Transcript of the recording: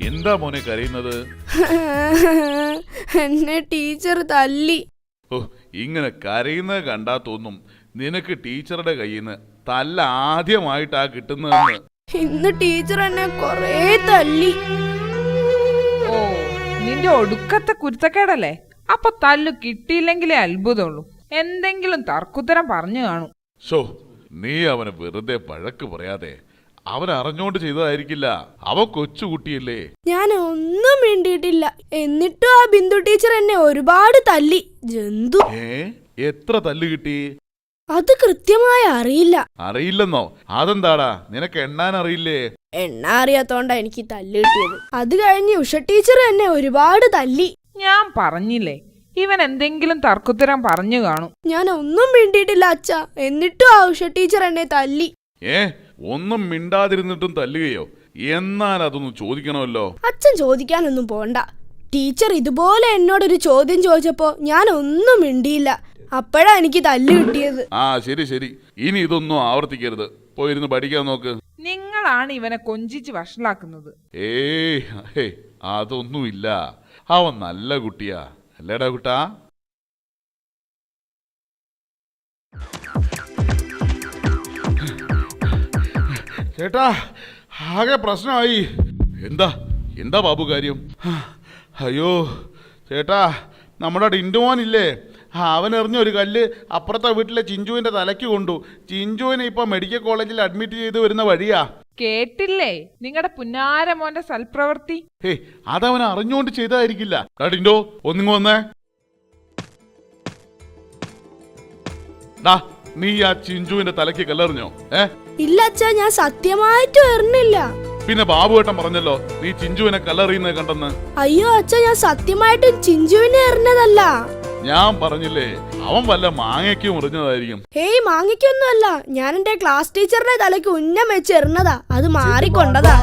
എന്താ മോനെ കരയുന്നത്? എന്നെ ടീച്ചർ തല്ലി. ഓ, ഇങ്ങനെ കരയുന്നത് കണ്ടാ തോന്നും നിനക്ക് ടീച്ചറുടെ കയ്യിൽ നിന്ന് തല്ല ആദ്യമായിട്ടാ കിട്ടുന്നതെന്ന്. ഇന്ന് ടീച്ചർ എന്നെ കൊറേ തല്ലി. ഓ, നിന്റെ ഒടുക്കത്തെ കുരുത്തക്കേടല്ലേ? അപ്പൊ തല്ലു കിട്ടിയില്ലെങ്കിലേ അത്ഭുതമുള്ളൂ. എന്തെങ്കിലും തർക്കുത്തരം പറഞ്ഞു കാണും. ഷോ, നീ അവനെ വെറുതെ വഴക്ക് പറയാതെ. അവൻ അറിഞ്ഞോണ്ട് ചെയ്തതായിരിക്കില്ല. അവൻ കൊച്ചുകുട്ടിയല്ലേ. ഞാൻ ഒന്നും മിണ്ടിയിട്ടില്ല. എന്നിട്ടും ആ ബിന്ദു ടീച്ചർ എന്നെ ഒരുപാട് തല്ലി. ജന്തു. എത്ര തല്ല് കിട്ടി? അത് കൃത്യമായി അറിയില്ല. അറിയില്ലെന്നോ? അതെന്താടാ, നിനക്ക് എണ്ണാൻ അറിയില്ലേ? എണ്ണ അറിയാത്തോണ്ടാ എനിക്ക് തല്ല് കിട്ടിയത്. അത് കഴിഞ്ഞ് ഉഷ ടീച്ചർ എന്നെ ഒരുപാട് തല്ലി. ഞാൻ പറഞ്ഞില്ലേ, ഇവൻ എന്തെങ്കിലും തർക്കുത്തരം പറഞ്ഞു കാണും. ഞാൻ ഒന്നും മിണ്ടിയിട്ടില്ല അച്ഛ. എന്നിട്ടും ആ ഉഷ ടീച്ചർ എന്നെ തല്ലി. ഒന്നും മിണ്ടാതിരുന്നിട്ടും തല്ലുകയോ? എന്നാൽ അതൊന്നും ചോദിക്കണമല്ലോ. അച്ഛൻ ചോദിക്കാനൊന്നും പോണ്ട. ടീച്ചർ ഇതുപോലെ എന്നോടൊരു ചോദ്യം ചോദിച്ചപ്പോ ഞാൻ ഒന്നും മിണ്ടിയില്ല. അപ്പോഴാ എനിക്ക് തല്ല് കിട്ടിയത്. ആ ശരി ശരി, ഇനി ഇതൊന്നും ആവർത്തിക്കരുത്. പോയിരുന്ന് പഠിക്കാൻ നോക്ക്. നിങ്ങളാണ് ഇവനെ കൊഞ്ചിച്ച് വഷളാക്കുന്നത്. അതൊന്നുമില്ല. അവൻ നല്ല കുട്ടിയാ, അല്ലേടാ കുട്ടാ? ചേട്ടാ, ആകെ പ്രശ്നമായി. എന്താ എന്താ ബാബു കാര്യം? അയ്യോ ചേട്ടാ, നമ്മുടെ ടിൻറ്റുമോനില്ലേ, അവനെറിഞ്ഞ ഒരു കല്ല് അപ്പുറത്തെ വീട്ടിലെ ചിഞ്ചുവിന്റെ തലയ്ക്ക് കൊണ്ടു. ചിഞ്ചുവിനെ ഇപ്പൊ മെഡിക്കൽ കോളേജിൽ അഡ്മിറ്റ് ചെയ്ത് വരുന്ന വഴിയാ. കേട്ടില്ലേ നിങ്ങളുടെ പുന്നാരമോന്റെ സൽപ്രവൃത്തി? അതവൻ അറിഞ്ഞുകൊണ്ട് ചെയ്തതായിരിക്കില്ല. ടിൻറ്റോ, ഒന്നിങ്ങ് വന്നേ. നീ ആ ചിഞ്ചുവിന്റെ തലയ്ക്ക് കല്ലെറിഞ്ഞോ? ഇല്ല അച്ഛാ, ഞാൻ സത്യമായിട്ടും എറിഞ്ഞില്ല. പിന്നെ ബാബുവേട്ടൻ പറഞ്ഞല്ലോ നീ ചിഞ്ചുവിനെ കല്ലെറിയുന്നത് കണ്ടെന്ന്. അയ്യോ അച്ഛാ, ഞാൻ സത്യമായിട്ടും ചിഞ്ചുവിനെ എറിഞ്ഞതല്ല. ഞാൻ പറഞ്ഞില്ലേ, അവൻ വല്ല മാങ്ങയ്ക്കും എറിഞ്ഞതായിരിക്കും. മാങ്ങയ്ക്കൊന്നും അല്ല. ഞാൻ എന്റെ ക്ലാസ് ടീച്ചറിന്റെ തലയ്ക്ക് ഉന്നം വെച്ച് എറിഞ്ഞതാ. അത് മാറിക്കൊണ്ടതാ.